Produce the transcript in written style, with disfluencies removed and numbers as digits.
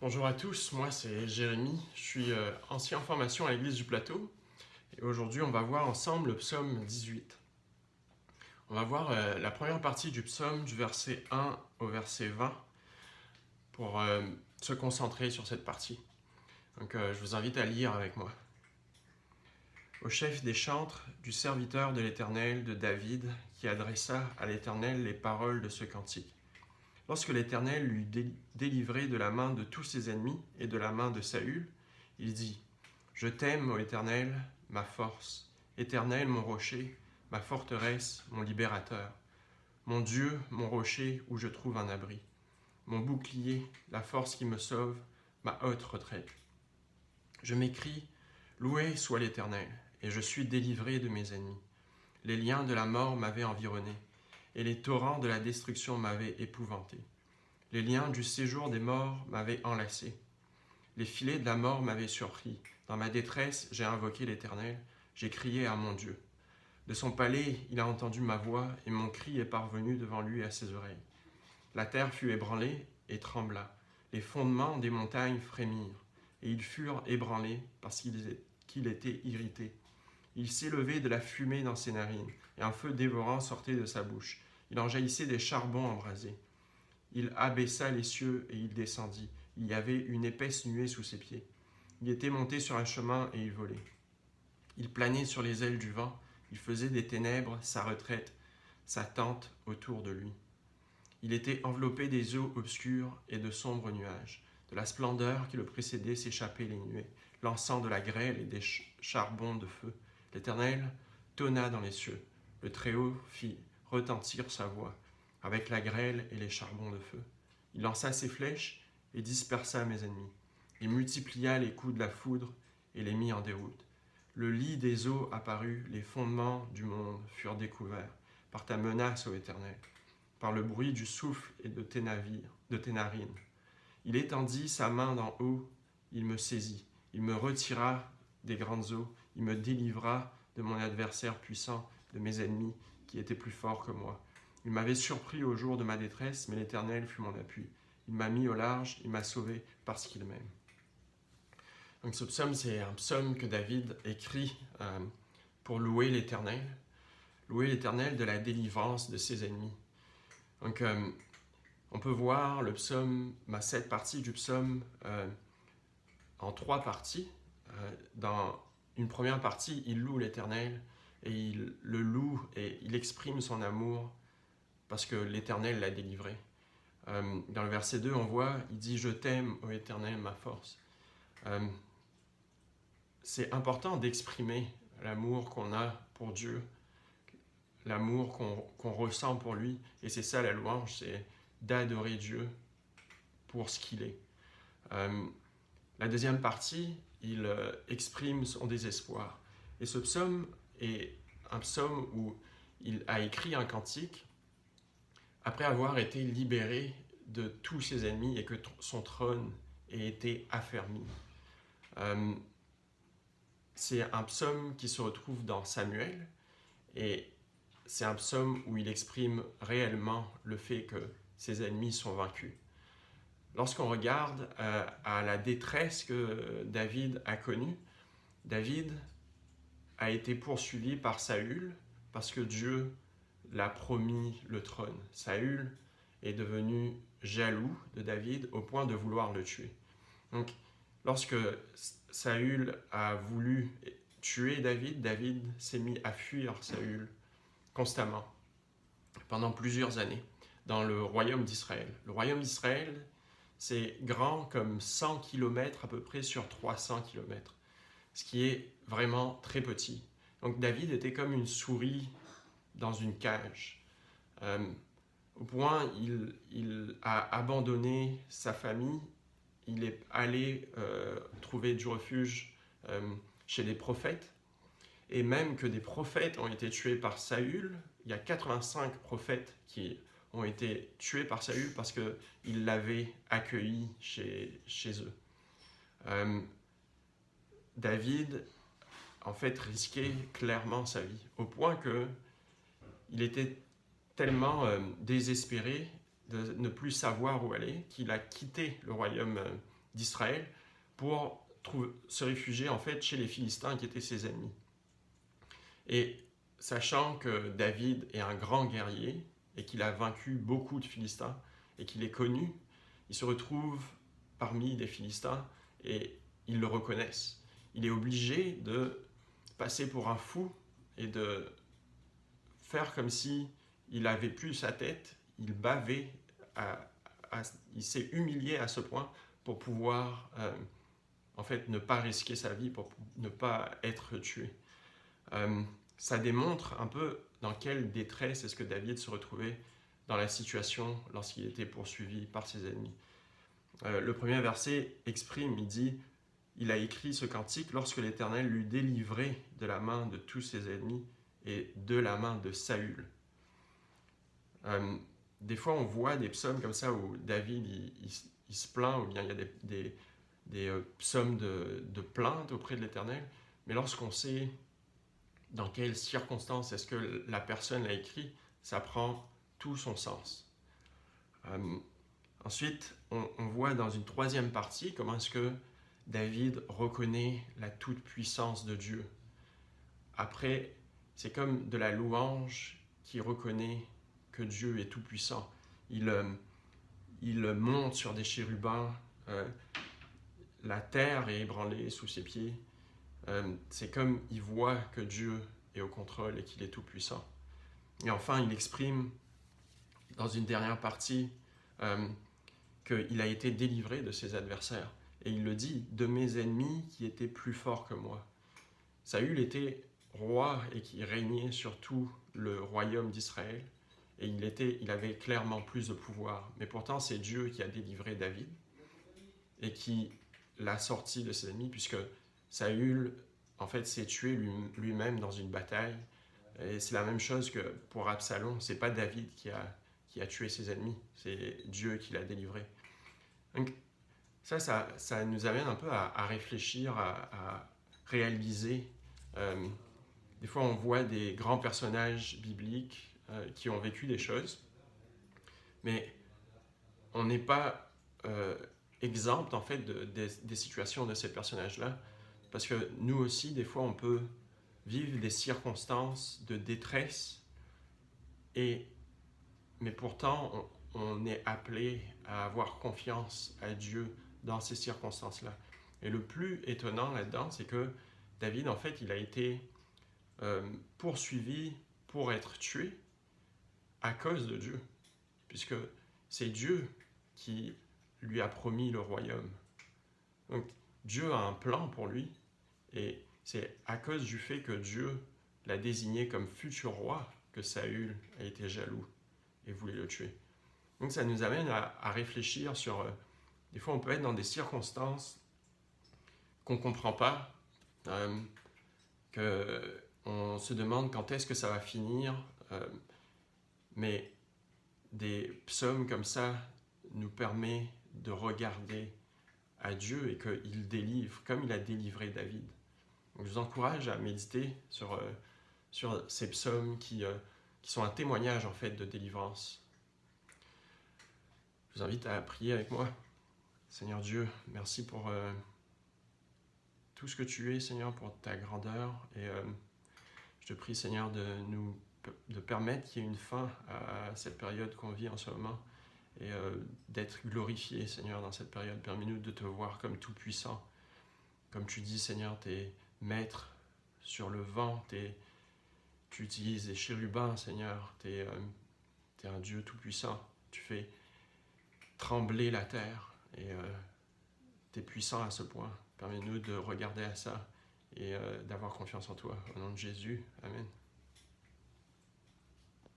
Bonjour à tous, moi c'est Jérémy, je suis ancien en formation à l'église du Plateau et aujourd'hui on va voir ensemble le psaume 18. On va voir la première partie du psaume du verset 1 au verset 20 pour se concentrer sur cette partie. Donc je vous invite à lire avec moi. Au chef des chantres du serviteur de l'Éternel, de David, qui adressa à l'Éternel les paroles de ce cantique. Lorsque l'Éternel l'eut délivré de la main de tous ses ennemis et de la main de Saül, il dit : Je t'aime, ô Éternel, ma force, Éternel, mon rocher, ma forteresse, mon libérateur, mon Dieu, mon rocher où je trouve un abri, mon bouclier, la force qui me sauve, ma haute retraite. Je m'écrie : Loué soit l'Éternel, et je suis délivré de mes ennemis. Les liens de la mort m'avaient environné, et les torrents de la destruction m'avaient épouvanté. Les liens du séjour des morts m'avaient enlacé. Les filets de la mort m'avaient surpris. Dans ma détresse, j'ai invoqué l'Éternel, j'ai crié à mon Dieu. De son palais, il a entendu ma voix, et mon cri est parvenu devant lui à ses oreilles. La terre fut ébranlée et trembla. Les fondements des montagnes frémirent, et ils furent ébranlés parce qu'il était irrité. Il s'élevait de la fumée dans ses narines, et un feu dévorant sortait de sa bouche. Il en jaillissait des charbons embrasés. Il abaissa les cieux et il descendit. Il y avait une épaisse nuée sous ses pieds. Il était monté sur un chemin et il volait. Il planait sur les ailes du vent. Il faisait des ténèbres sa retraite, sa tente autour de lui. Il était enveloppé des eaux obscures et de sombres nuages. De la splendeur qui le précédait s'échappaient les nuées, l'encens de la grêle et des charbons de feu. L'Éternel tonna dans les cieux. Le Très-Haut fit retentir sa voix, avec la grêle et les charbons de feu. Il lança ses flèches et dispersa mes ennemis. Il multiplia les coups de la foudre et les mit en déroute. Le lit des eaux apparut, les fondements du monde furent découverts, par ta menace, ô Éternel, par le bruit du souffle et de tes narines. Il étendit sa main d'en haut, il me saisit, il me retira des grandes eaux, il me délivra de mon adversaire puissant, de mes ennemis qui étaient plus forts que moi. Il m'avait surpris au jour de ma détresse, mais l'Éternel fut mon appui. Il m'a mis au large, il m'a sauvé parce qu'il m'aime. Donc ce psaume, c'est un psaume que David écrit pour louer l'Éternel de la délivrance de ses ennemis. Donc on peut voir le psaume, cette partie du psaume en trois parties. Dans une première partie, il loue l'Éternel et il le loue et il exprime son amour parce que l'Éternel l'a délivré. Dans le verset 2, on voit, il dit « Je t'aime, ô Éternel, ma force ». C'est important d'exprimer l'amour qu'on a pour Dieu, l'amour qu'on ressent pour lui. Et c'est ça la louange, c'est d'adorer Dieu pour ce qu'il est. La deuxième partie, il exprime son désespoir. Et ce psaume est un psaume où il a écrit un cantique après avoir été libéré de tous ses ennemis et que son trône ait été affermi. C'est un psaume qui se retrouve dans Samuel et c'est un psaume où il exprime réellement le fait que ses ennemis sont vaincus. Lorsqu'on regarde à la détresse que David a connue, David a été poursuivi par Saül parce que Dieu l'a promis le trône. Saül est devenu jaloux de David au point de vouloir le tuer. Donc, lorsque Saül a voulu tuer David, David s'est mis à fuir Saül constamment pendant plusieurs années dans le royaume d'Israël. Le royaume d'Israël, c'est grand comme 100 km à peu près sur 300 km, ce qui est vraiment très petit. Donc David était comme une souris dans une cage. Au point, il a abandonné sa famille, il est allé trouver du refuge chez des prophètes, et même que des prophètes ont été tués par Saül. Il y a 85 prophètes qui ont été tués par Saül parce qu'ils l'avaient accueilli chez eux. David, en fait, risquait clairement sa vie, au point qu'il était tellement désespéré de ne plus savoir où aller qu'il a quitté le royaume d'Israël pour se réfugier en fait chez les Philistins qui étaient ses ennemis. Et sachant que David est un grand guerrier et qu'il a vaincu beaucoup de Philistins et qu'il est connu, il se retrouve parmi les Philistins et ils le reconnaissent. Il est obligé de passer pour un fou et de faire comme si il avait plus sa tête, il bavait, il s'est humilié à ce point pour pouvoir en fait ne pas risquer sa vie, pour ne pas être tué. Ça démontre un peu dans quelle détresse est-ce que David se retrouvait dans la situation lorsqu'il était poursuivi par ses ennemis. Le premier verset exprime, il dit « Il a écrit ce cantique lorsque l'Éternel l'eut délivré de la main de tous ses ennemis et de la main de Saül. » Des fois, on voit des psaumes comme ça où David il se plaint, ou bien il y a des psaumes de plainte auprès de l'Éternel, mais lorsqu'on sait dans quelles circonstances est-ce que la personne l'a écrit, ça prend tout son sens. Ensuite, on voit dans une troisième partie comment est-ce que David reconnaît la toute-puissance de Dieu. Après, c'est comme de la louange qui reconnaît que Dieu est tout-puissant. Il monte sur des chérubins, la terre est ébranlée sous ses pieds. C'est comme il voit que Dieu est au contrôle et qu'il est tout-puissant. Et enfin, il exprime dans une dernière partie qu'il a été délivré de ses adversaires. Et il le dit, de mes ennemis qui étaient plus forts que moi. Saül était roi et qui régnait sur tout le royaume d'Israël. Et il avait clairement plus de pouvoir. Mais pourtant, c'est Dieu qui a délivré David et qui l'a sorti de ses ennemis, puisque Saül, en fait, s'est tué lui-même dans une bataille. Et c'est la même chose que pour Absalom. C'est pas David qui a tué ses ennemis, c'est Dieu qui l'a délivré. Donc, ça nous amène un peu à réfléchir, à réaliser. Des fois, on voit des grands personnages bibliques qui ont vécu des choses, mais on n'est pas exempt, en fait, des situations de ces personnages-là, parce que nous aussi, des fois, on peut vivre des circonstances de détresse, mais pourtant, on est appelé à avoir confiance à Dieu dans ces circonstances-là. Et le plus étonnant là-dedans, c'est que David, en fait, il a été poursuivi pour être tué à cause de Dieu, puisque c'est Dieu qui lui a promis le royaume. Donc, Dieu a un plan pour lui, et c'est à cause du fait que Dieu l'a désigné comme futur roi que Saül a été jaloux et voulait le tuer. Donc ça nous amène à réfléchir sur... des fois, on peut être dans des circonstances qu'on ne comprend pas, qu'on se demande quand est-ce que ça va finir, mais des psaumes comme ça nous permettent de regarder à Dieu et qu'il délivre, comme il a délivré David. Donc, je vous encourage à méditer sur ces psaumes qui sont un témoignage en fait de délivrance. Je vous invite à prier avec moi. Seigneur Dieu, merci pour tout ce que tu es, Seigneur, pour ta grandeur. Et je te prie, Seigneur, de permettre qu'il y ait une fin à cette période qu'on vit en ce moment et d'être glorifié, Seigneur, dans cette période. Permets-nous de te voir comme tout-puissant. Comme tu dis, Seigneur, tu es maître sur le vent, tu utilises les chérubins, Seigneur, tu es un Dieu tout-puissant. Tu fais trembler la terre et tu es puissant à ce point. Permets-nous de regarder à ça et d'avoir confiance en toi. Au nom de Jésus, Amen.